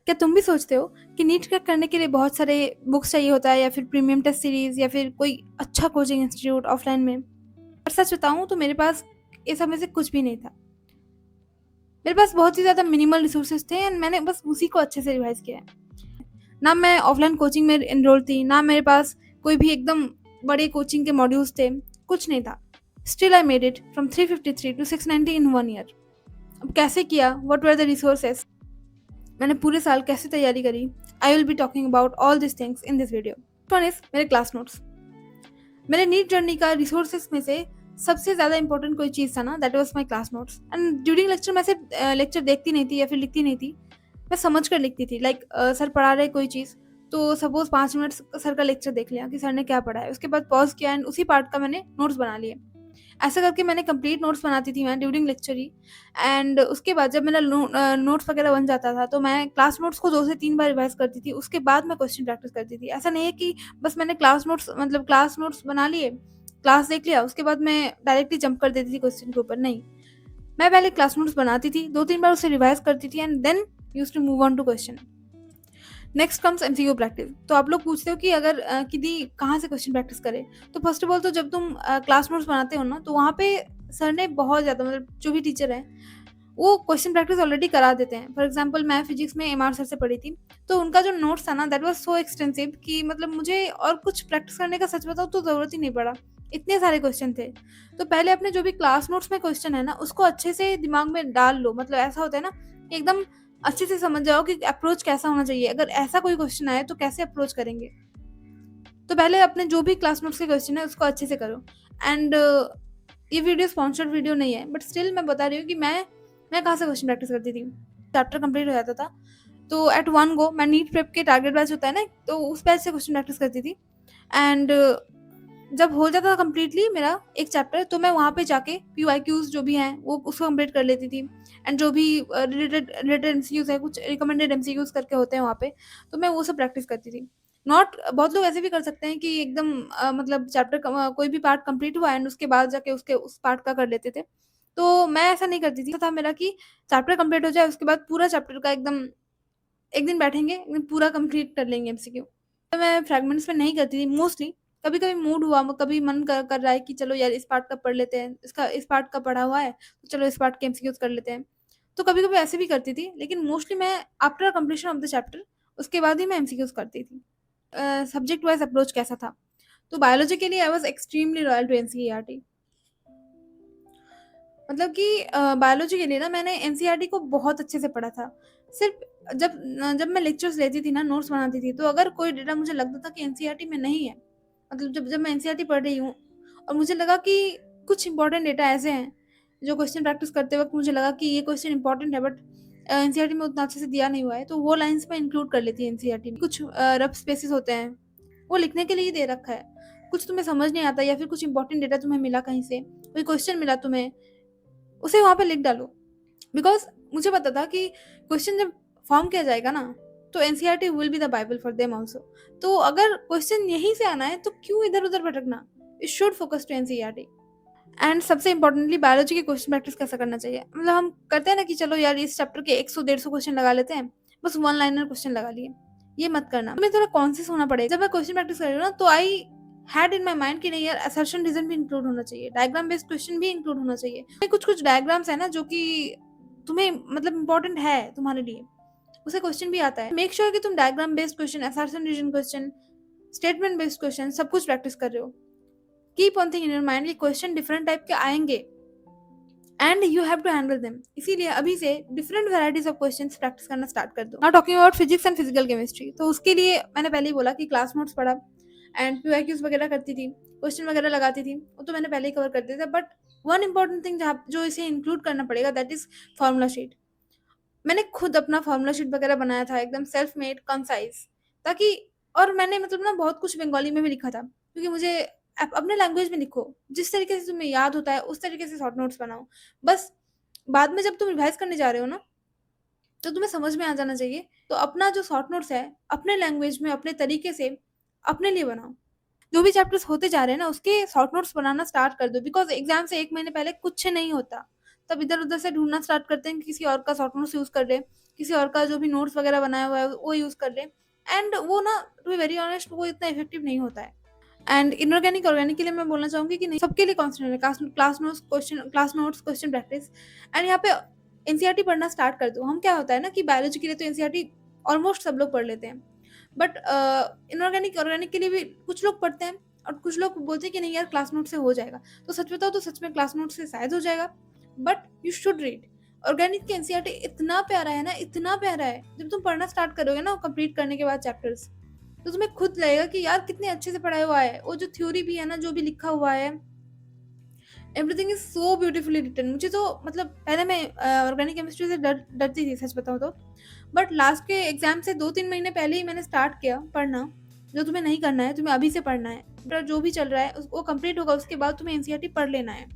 क्या तुम भी सोचते हो कि नीट क्रैक करने के लिए बहुत सारे बुक्स चाहिए होता है या फिर प्रीमियम टेस्ट सीरीज या फिर कोई अच्छा कोचिंग इंस्टीट्यूट ऑफलाइन में? पर सच बताऊं तो मेरे पास ये सब में से कुछ भी नहीं था। मेरे पास बहुत ही ज़्यादा मिनिमल रिसोर्सेज थे एंड मैंने बस उसी को अच्छे से रिवाइज किया है। ना मैं ऑफलाइन कोचिंग में एनरोल थी, ना मेरे पास कोई भी एकदम बड़े कोचिंग के मॉड्यूल्स थे, कुछ नहीं था। Still I made it from 353 to 690 in 1 year. अब कैसे किया, वट वर द रिसोर्सेज, मैंने पूरे साल कैसे तैयारी करी, I will be talking about all this things in this video. One is मेरे क्लास नोट्स। मेरे नीट जर्नी का रिसोर्सेज में से सबसे ज़्यादा इंपॉर्टेंट कोई चीज़ था ना, that was my class notes. And during lecture मैं सिर्फ लेक्चर देखती नहीं थी या फिर लिखती नहीं थी, मैं समझ कर लिखती थी। लाइक सर पढ़ा रहे कोई चीज़, तो सपोज 5 मिनट सर का लेक्चर देख लिया कि सर ने क्या पढ़ा है, उसके बाद पॉज किया एंड उसी पार्ट का मैंने नोट्स बना लिए। ऐसा करके मैंने कंप्लीट नोट्स बनाती थी मैं ड्यूरिंग लेक्चर ही। एंड उसके बाद जब मेरा नोट्स वगैरह बन जाता था तो मैं क्लास नोट्स को 2 से 3 बार रिवाइज करती थी। उसके बाद मैं क्वेश्चन प्रैक्टिस करती थी। ऐसा नहीं है कि बस मैंने क्लास नोट्स बना लिए, क्लास देख लिया, उसके बाद मैं डायरेक्टली जंप कर देती थी क्वेश्चन के ऊपर। नहीं, मैं पहले क्लास नोट्स बनाती थी, 2-3 बार उसे रिवाइज करती थी and then used to move on to question. Next comes MCQ practice. तो आप लोग पूछते हो कि अगर किसी कहाँ से क्वेश्चन प्रैक्टिस करें, तो फर्स्ट ऑफ ऑल तो जब तुम क्लास नोट्स बनाते हो ना, तो वहाँ पे सर ने बहुत ज़्यादा, मतलब जो भी टीचर हैं वो क्वेश्चन प्रैक्टिस ऑलरेडी करा देते हैं। फॉर एग्जांपल मैं फिजिक्स में एमआर सर से पढ़ी थी, तो उनका जो नोट्स था ना, दैट वाज सो एक्सटेंसिव कि मतलब मुझे और कुछ प्रैक्टिस करने का सच बताऊँ तो ज़रूरत ही नहीं पड़ा, इतने सारे क्वेश्चन थे। तो पहले अपने जो भी क्लास नोट्स में क्वेश्चन है ना, उसको अच्छे से दिमाग में डाल लो। मतलब ऐसा होता है ना कि एकदम अच्छे से समझ जाओ कि अप्रोच कैसा होना चाहिए, अगर ऐसा कोई क्वेश्चन आए तो कैसे अप्रोच करेंगे। तो पहले अपने जो भी क्लास नोट्स के क्वेश्चन है उसको अच्छे से करो। एंड ये वीडियो स्पॉन्सर्ड वीडियो नहीं है, बट स्टिल मैं बता रही हूँ कि मैं कहाँ से क्वेश्चन प्रैक्टिस करती थी। चैप्टर कंप्लीट हो जाता था तो एट वन गो मैं नीट प्रेप के टारगेट बैच होता है ना, तो उस बैच से क्वेश्चन प्रैक्टिस करती थी। एंड जब हो जाता था कम्प्लीटली मेरा एक चैप्टर, तो मैं वहाँ पे जाके PYQs जो भी हैं वो उसको कंप्लीट कर लेती थी। एंड जो भी रिलेटेड एमसीक्यूज है, कुछ रिकमेंडेड एमसीक्यूज करके होते हैं वहाँ पे, तो मैं वो सब प्रैक्टिस करती थी। नॉट बहुत लोग ऐसे भी कर सकते हैं कि एकदम मतलब चैप्टर कोई भी पार्ट कंप्लीट हुआ एंड उसके बाद जाके उसके उस पार्ट का कर लेते थे। तो मैं ऐसा नहीं करती थी। था मेरा कि चैप्टर कंप्लीट हो जाए, उसके बाद पूरा चैप्टर का एकदम एक दिन बैठेंगे, एकदम पूरा कंप्लीट कर लेंगे एमसीक्यू। तो मैं फ्रैगमेंट्स में नहीं करती थी मोस्टली। कभी-कभी मूड हुआ, कभी मन कर रहा है कि चलो यार इस पार्ट का पढ़ लेते हैं, इसका इस पार्ट का पढ़ा हुआ है, तो चलो इस पार्ट के एमसीक्यूज़ कर लेते हैं। तो कभी-कभी ऐसे भी करती थी, लेकिन मोस्टली मैं after completion of the chapter उसके बाद ही मैं एमसीक्यूज़ करती थी। सब्जेक्ट वाइज़ अप्रोच कैसा था? तो बायोलॉजी के लिए I was extremely loyal to NCERT. मतलब कि बायोलॉजी के लिए ना मैंने एनसीईआरटी को बहुत अच्छे से पढ़ा था। सिर्फ़ जब मैं लेक्चर्स लेती थी ना, नोट्स बनाती थी, तो अगर कोई डेटा मुझे लगता था कि एनसीईआरटी में नहीं है, मतलब जब जब मैं एनसीईआरटी पढ़ रही हूँ और मुझे लगा कि कुछ इंपॉर्टेंट डेटा ऐसे हैं, जो क्वेश्चन प्रैक्टिस करते वक़्त मुझे लगा कि ये क्वेश्चन इंपॉर्टेंट है, बट एनसीईआरटी में उतना अच्छे से दिया नहीं हुआ है, तो वो लाइन्स मैं इंक्लूड कर लेती एनसीईआरटी में। कुछ रफ स्पेसेस होते हैं, वो लिखने के लिए ही दे रखा है। कुछ तुम्हें समझ नहीं आता या फिर कुछ इंपॉर्टेंट डेटा तुम्हें मिला कहीं से, कोई क्वेश्चन मिला तुम्हें, उसे वहाँ पे लिख डालो। बिकॉज़ मुझे पता था कि क्वेश्चन जब फॉर्म किया जाएगा ना, तो NCERT will be the Bible for them also. तो अगर क्वेश्चन यहीं से आना है तो क्यों इधर-उधर भटकना? You should focus to NCERT. And सबसे इम्पोर्टेंटली बायोलॉजी के क्वेश्चन प्रैक्टिस कैसा करना चाहिए? मतलब हम करते हैं ना कि चलो यार इस चैप्टर के 100-150 क्वेश्चन लगा लेते हैं, बस वन लाइनर क्वेश्चन लगा लिए। ये मत करना। तुम्हें थोड़ा कॉन्शियस होना पड़ेगा। जब मैं क्वेश्चन प्रैक्टिस कर रही हूँ ना, तो I had in my mind कि नहीं यार, असर्शन रीजन भी इंक्लूड होना चाहिए, डायग्राम बेस्ड क्वेश्चन भी इंक्लूड होना चाहिए। कुछ डायग्राम्स है ना जो कि तुम्हें मतलब इंपॉर्टेंट है तुम्हारे लिए, उसे क्वेश्चन भी आता है। मेक श्योर कि तुम diagram based question, assertion reason question, statement based question सब कुछ प्रैक्टिस कर रहे हो। Keep one thing in your mind कि क्वेश्चन डिफरेंट टाइप के आएंगे and you have to handle them. इसीलिए अभी से different varieties of questions practice करना स्टार्ट कर दो। Now talking about physics and physical chemistry, तो उसके लिए मैंने पहले ही बोला कि क्लास नोट्स पढ़ा एंड PYQs वगैरह करती थी, क्वेश्चन वगैरह लगाती थी, वो तो मैंने पहले ही कवर कर दिया था। बट वन इंपॉर्टेंट थिंग जहाँ जो इसे इंक्लूड करना पड़ेगा, दैट इज फार्मूला शीट। मैंने खुद अपना फार्मूला शीट वगैरह बनाया था, एकदम सेल्फ मेड कंसाइज, ताकि और मैंने मतलब ना बहुत कुछ बंगाली में भी लिखा था, क्योंकि मुझे अपने लैंग्वेज में लिखो, जिस तरीके से तुम्हें याद होता है उस तरीके से शॉर्ट नोट्स बनाओ। बस बाद में जब तुम रिवाइज करने जा रहे हो ना, तो तुम्हें समझ में आ जाना चाहिए। तो अपना जो शॉर्ट नोट्स है अपने लैंग्वेज में अपने तरीके से अपने लिए बनाओ। जो भी चैप्टर्स होते जा रहे हैं ना, उसके शॉर्ट नोट्स बनाना स्टार्ट कर दो, बिकॉज एग्जाम से 1 महीने पहले कुछ नहीं होता। तब इधर उधर से ढूंढना स्टार्ट करते हैं कि किसी और का शॉर्ट नोट्स यूज कर ले, किसी और का जो भी नोट्स वगैरह बनाया हुआ है वो यूज़ कर लें। एंड वो ना, टू बी वेरी ऑनेस्ट, वो इतना इफेक्टिव नहीं होता है। एंड इनऑर्गेनिक ऑर्गेनिक के लिए मैं बोलना चाहूँगी कि नहीं, सबके लिए कॉन्स्टेंट है class notes question practice. And यहाँ पे एनसीईआरटी पढ़ना स्टार्ट कर दो। हम क्या होता है ना कि बायोलॉजी के लिए तो एनसीईआरटी ऑलमोस्ट सब लोग पढ़ लेते हैं, बट इनऑर्गेनिक ऑर्गेनिक के लिए भी कुछ लोग पढ़ते हैं और कुछ लोग बोलते हैं कि नहीं यार क्लास नोट से हो जाएगा। तो सच बताओ तो सच में क्लास नोट से शायद हो जाएगा, but you should read. Organic के एनसीईआरटी इतना प्यारा है ना, इतना प्यारा है। जब तुम पढ़ना स्टार्ट करोगे ना कंप्लीट करने के बाद चैप्टर्स, तो तुम्हें खुद लगेगा कि यार कितने अच्छे से पढ़ाया हुआ है। वो जो थ्योरी भी है ना, जो भी लिखा हुआ है, everything is so beautifully written. मुझे तो मतलब पहले मैं ऑर्गेनिक केमिस्ट्री से डरती थी सच बताऊँ तो, बट लास्ट के एग्जाम से 2-3 महीने पहले ही मैंने स्टार्ट किया पढ़ना। जो तुम्हें नहीं करना है, तुम्हें अभी से पढ़ना है। जो भी चल रहा है वो कंप्लीट होगा, उसके बाद तुम्हें एनसीईआरटी पढ़ लेना है।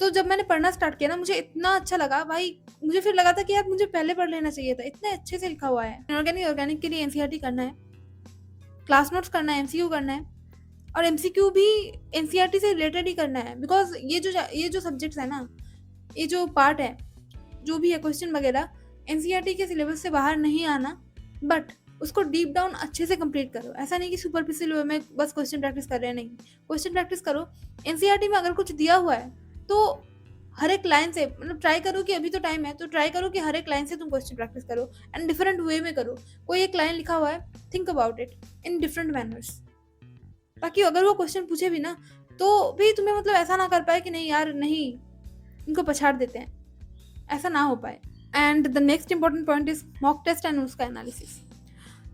तो जब मैंने पढ़ना स्टार्ट किया ना, मुझे इतना अच्छा लगा भाई। मुझे फिर लगा था कि यार मुझे पहले पढ़ लेना चाहिए था, इतने अच्छे से लिखा हुआ है। ऑर्गेनिक के लिए एनसीईआरटी करना है, क्लास नोट्स करना है, एमसीक्यू करना है, और एमसीक्यू भी एनसीईआरटी से रिलेटेड ही करना है। बिकॉज ये जो सब्जेक्ट्स है ना, ये जो पार्ट है, जो भी है क्वेश्चन वगैरह, एनसीईआरटी के सिलेबस से बाहर नहीं आना, बट उसको डीप डाउन अच्छे से कंप्लीट करो। ऐसा नहीं कि सुपरफिशियल वे में बस क्वेश्चन प्रैक्टिस कर रहे हैं, नहीं, क्वेश्चन प्रैक्टिस करो। एनसीईआरटी में अगर कुछ दिया हुआ है तो हर एक लाइन से, मतलब ट्राई करो कि अभी तो टाइम है, तो ट्राई करो कि हर एक लाइन से तुम क्वेश्चन प्रैक्टिस करो एंड डिफरेंट वे में करो। कोई एक लाइन लिखा हुआ है, think about it in different manners, ताकि अगर वो क्वेश्चन पूछे भी ना, तो भी तुम्हें मतलब ऐसा ना कर पाए कि नहीं यार नहीं, इनको पछाड़ देते हैं, ऐसा ना हो पाए। And the next important point is mock test and उसका एनालिसिस।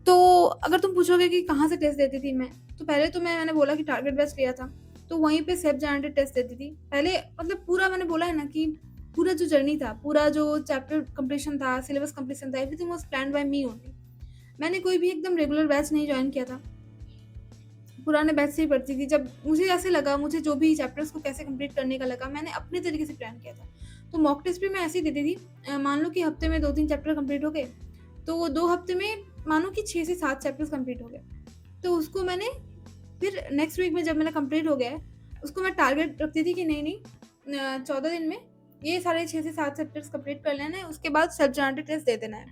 तो अगर तुम पूछोगे कि कहाँ से टेस्ट देती थी मैं, तो पहले तो मैंने बोला कि टारगेट बेस्ड लिया था, तो वहीं पे सेल्फ जनरेटेड टेस्ट देती थी पहले। मतलब पूरा मैंने बोला है ना कि पूरा जो जर्नी था, पूरा जो चैप्टर कंप्लीशन था, सिलेबस कंप्लीशन था, everything was planned by me only. मैंने कोई भी एकदम रेगुलर बैच नहीं ज्वाइन किया था, पुराने बैच से ही पढ़ती थी। जब मुझे ऐसे लगा, मुझे जो भी चैप्टर्स को कैसे कंप्लीट करने का लगा, मैंने अपने तरीके से प्लान किया था। तो मॉक टेस्ट भी मैं ऐसे ही देती थी। मान लो कि हफ्ते में 2-3 चैप्टर कंप्लीट हो गए, तो वो 2 हफ्ते में मानो कि 6 से 7 चैप्टर्स कंप्लीट हो गए। तो उसको मैंने फिर नेक्स्ट वीक में जब मेरा कंप्लीट हो गया है, उसको मैं टारगेट रखती थी कि नहीं 14 दिन में ये सारे 6 से 7 चैप्टर्स कंप्लीट कर लेना है, उसके बाद सेल्फ जनरेटेड टेस्ट दे देना है।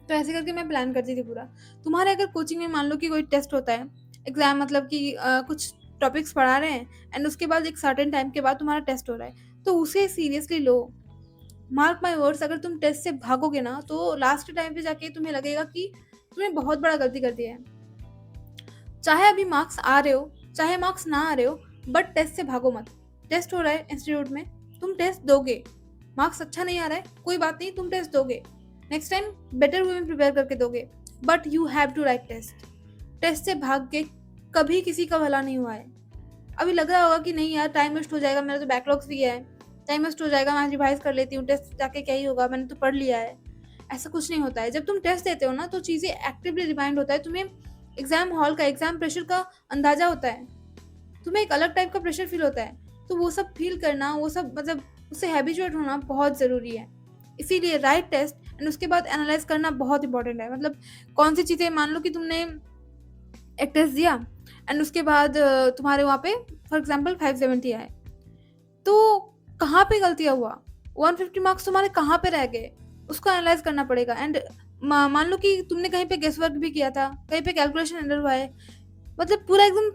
तो ऐसे करके मैं प्लान करती थी पूरा। तुम्हारे अगर कोचिंग में मान लो कि कोई टेस्ट होता है, एग्जाम मतलब कि कुछ टॉपिक्स पढ़ा रहे हैं एंड उसके बाद एक सर्टेन टाइम के बाद तुम्हारा टेस्ट हो रहा है, तो उसे seriously low. Mark my words, अगर तुम टेस्ट से भागोगे ना, तो लास्ट टाइम पे जाके तुम्हें लगेगा कि तुमने बहुत बड़ा गलती कर दिया है। चाहे अभी मार्क्स आ रहे हो, चाहे मार्क्स ना आ रहे हो, बट टेस्ट से भागो मत। टेस्ट हो रहा है इंस्टीट्यूट में, तुम टेस्ट दोगे। मार्क्स अच्छा नहीं आ रहा है, कोई बात नहीं, तुम टेस्ट दोगे। नेक्स्ट टाइम बेटर वे में प्रिपेयर करके दोगे, but you have to write test. Test से भाग के कभी किसी का भला नहीं हुआ है। अभी लग रहा होगा कि नहीं यार टाइम वेस्ट हो जाएगा, मेरा तो बैकलॉग्स भी है, टाइम वेस्ट हो जाएगा, मैं रिवाइज कर लेती हूँ, टेस्ट जाके क्या ही होगा, मैंने तो पढ़ लिया है। ऐसा कुछ नहीं होता है। जब तुम टेस्ट देते हो ना, तो चीज़ें एक्टिवली रिमाइंड होता है तुम्हें। एग्जाम हॉल का, एग्जाम प्रेशर का अंदाजा होता है, तुम्हें एक अलग टाइप का प्रेशर फील होता है। तो वो सब फील करना, वो सब मतलब उससे हैबिचुएट होना बहुत ज़रूरी है। इसीलिए राइट टेस्ट एंड उसके बाद एनालाइज करना बहुत इंपॉर्टेंट है। मतलब कौन सी चीज़ें, मान लो कि तुमने एक टेस्ट दिया एंड उसके बाद तुम्हारे वहाँ पे फॉर एग्जाम्पल 570 आए, तो कहाँ पे गलतियाँ हुआ, 150 मार्क्स तुम्हारे कहाँ पे रह गए, उसको एनालाइज करना पड़ेगा। एंड मान लो कि तुमने कहीं पे गेस वर्क भी किया था, कहीं पे कैलकुलेशन एरर हुआ है, मतलब पूरा एकदम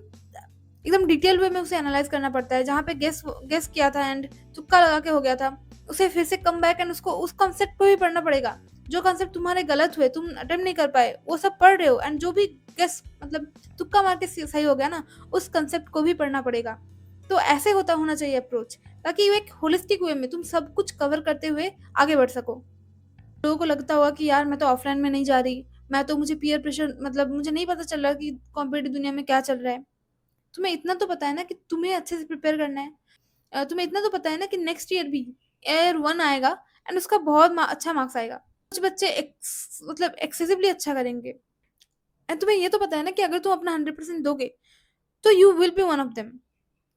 एकदम डिटेल वे में उसे एनालाइज करना पड़ता है। जहाँ पे गेस किया था एंड तुक्का लगा के हो गया था, उसे फिर से कम बैक एंड उसको उस कॉन्सेप्ट को भी पढ़ना पड़ेगा। जो कॉन्सेप्ट तुम्हारे गलत हुए, तुम अटेम्प्ट नहीं कर पाए, वो सब पढ़ रहे हो, एंड जो भी गेस मतलब तुक्का मार के सही हो गया ना, उस कॉन्सेप्ट को भी पढ़ना पड़ेगा। तो ऐसे होना चाहिए अप्रोच, ताकि एक होलिस्टिक वे में तुम सब कुछ कवर करते हुए आगे बढ़ सको। लोगों को लगता होगा कि यार मैं तो ऑफलाइन में नहीं जा रही, मैं तो, मुझे पीयर प्रेशर, मतलब मुझे नहीं पता चल रहा कि कॉम्पिटिटिव दुनिया में क्या चल रहा है। तुम्हें इतना तो पता है ना कि तुम्हें अच्छे से प्रिपेयर करना है। तुम्हें इतना तो पता है ना कि नेक्स्ट ईयर भी ईयर 1 आएगा एंड उसका बहुत अच्छा मार्क्स आएगा। कुछ बच्चे मतलब एक्सेसिवली अच्छा करेंगे, एंड तुम्हें ये तो पता है ना कि अगर तुम अपना 100% दोगे, तो you will be one of them.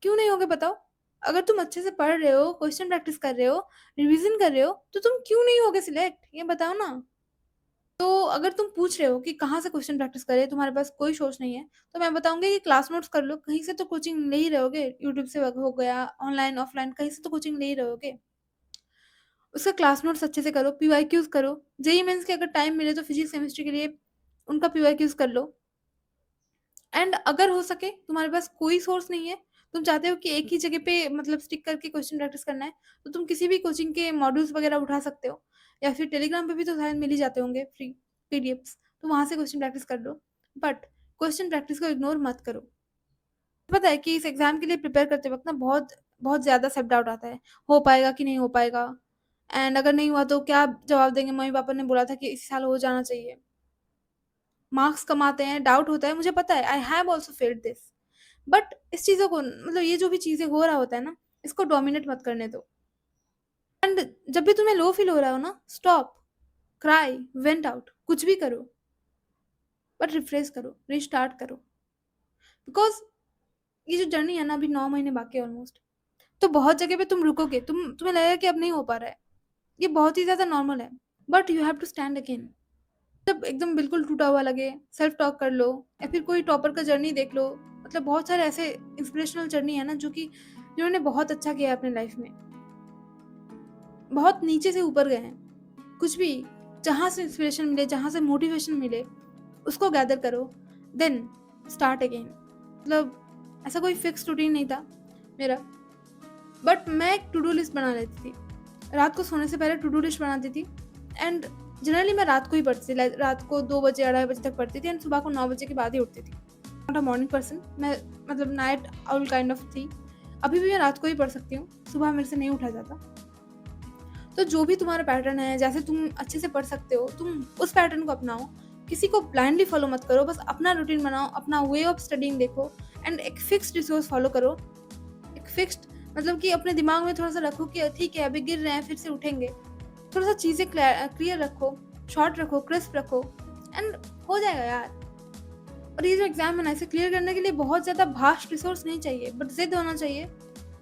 क्यों नहीं होगे बताओ? अगर तुम अच्छे से पढ़ रहे हो, क्वेश्चन प्रैक्टिस कर रहे हो, रिवीजन कर रहे हो, तो तुम क्यों नहीं होगे सिलेक्ट, ये बताओ ना। तो अगर तुम पूछ रहे हो कि कहाँ से क्वेश्चन प्रैक्टिस करें, तुम्हारे पास कोई सोर्स नहीं है, तो मैं बताऊंगी कि क्लास नोट्स कर लो। कहीं से तो कोचिंग ले ही रहोगे, यूट्यूब से हो गया, ऑनलाइन ऑफलाइन, कहीं से तो कोचिंग ले ही रहोगे। उसका क्लास नोट्स अच्छे से करो, पीवाईक्यूज़ करो। जेईई मेन्स के अगर टाइम मिले तो फिज़िक्स, केमिस्ट्री के लिए उनका पीवाईक्यूज़ कर लो। एंड अगर हो सके तुम्हारे पास कोई सोर्स नहीं है, तुम चाहते हो कि एक ही जगह पे मतलब स्टिक करके क्वेश्चन प्रैक्टिस करना है, तो तुम किसी भी कोचिंग के मॉड्यूल्स वगैरह उठा सकते हो, या फिर टेलीग्राम पे भी तो शायद मिल ही जाते होंगे फ्री पीडीएफ्स, तो वहाँ से क्वेश्चन प्रैक्टिस कर लो। बट क्वेश्चन प्रैक्टिस को इग्नोर मत करो। पता है कि इस एग्ज़ाम के लिए प्रिपेयर करते वक़्त ना बहुत बहुत ज़्यादा सेल्फ डाउट आता है, हो पाएगा कि नहीं हो पाएगा? एंड अगर नहीं हुआ तो क्या जवाब देंगे? मम्मी-पापा ने बोला था कि इसी साल हो जाना चाहिए। मार्क्स कम आते हैं, डाउट होता है, मुझे पता है, I have also failed this. But इस चीज़ों को मतलब ये जो भी चीज़ें हो रहा होता है ना, इसको डोमिनेट मत करने दो। एंड जब भी तुम्हें लो फील हो रहा हो ना, स्टॉप, क्राई, वेंट आउट, कुछ भी करो, बट रिफ्रेश करो, रिस्टार्ट करो। बिकॉज़ ये जो जर्नी है ना, अभी 9 महीने बाकी है ऑलमोस्ट, तो बहुत जगह पे तुम रुकोगे, तुम्हें लगेगा कि अब नहीं हो पा रहा है। ये बहुत ही ज़्यादा नॉर्मल है, but you have to stand again. जब एकदम बिल्कुल टूटा हुआ लगे, सेल्फ टॉक कर लो, या फिर कोई टॉपर का जर्नी देख लो। मतलब बहुत सारे ऐसे इंस्पिरेशनल जर्नी है ना, जो कि जिन्होंने बहुत अच्छा किया है अपने लाइफ में, बहुत नीचे से ऊपर गए हैं। कुछ भी, जहाँ से इंस्पिरेशन मिले, जहाँ से मोटिवेशन मिले, उसको गैदर करो, देन स्टार्ट अगेन। मतलब ऐसा कोई फिक्स रूटीन नहीं था मेरा, बट मैं एक टू डू लिस्ट बना लेती थी। रात को सोने से पहले टू डू लिस्ट बनाती थी। एंड जनरली मैं रात को ही पढ़ती थी, लाइक रात को 2 बजे 2:30 बजे तक पढ़ती थी, एंड सुबह को 9 बजे के बाद ही उठती थी। नॉट अ मॉर्निंग पर्सन, मैं मतलब नाइट आउल काइंड ऑफ थी। अभी भी मैं रात को ही पढ़ सकती हूँ, सुबह मेरे से नहीं उठा जाता। तो जो भी तुम्हारा पैटर्न है, जैसे तुम अच्छे से पढ़ सकते हो, तुम उस पैटर्न को अपनाओ। किसी को ब्लाइंडली फॉलो मत करो, बस अपना रूटीन बनाओ, अपना वे ऑफ स्टडिंग देखो, एंड एक फिक्स्ड रिसोर्स फॉलो करो। एक फिक्स्ड मतलब कि अपने दिमाग में थोड़ा सा रखो कि ठीक है अभी गिर रहे हैं, फिर से उठेंगे। थोड़ा सा चीज़ें क्लियर रखो, शॉर्ट रखो, क्रिस्प रखो, एंड हो जाएगा यार। और ये जो एग्जाम है ना, इसे क्लियर करने के लिए बहुत ज़्यादा भास्ट रिसोर्स नहीं चाहिए, बट जिद होना चाहिए,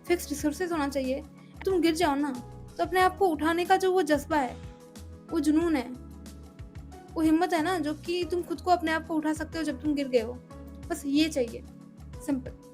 फिक्स रिसोर्सेज होना चाहिए। तुम गिर जाओ ना, तो अपने आप को उठाने का जो वो जज्बा है, वो जुनून है, वो हिम्मत है ना, जो कि तुम खुद को अपने आप को उठा सकते हो जब तुम गिर गए हो। बस ये चाहिए, सिंपल।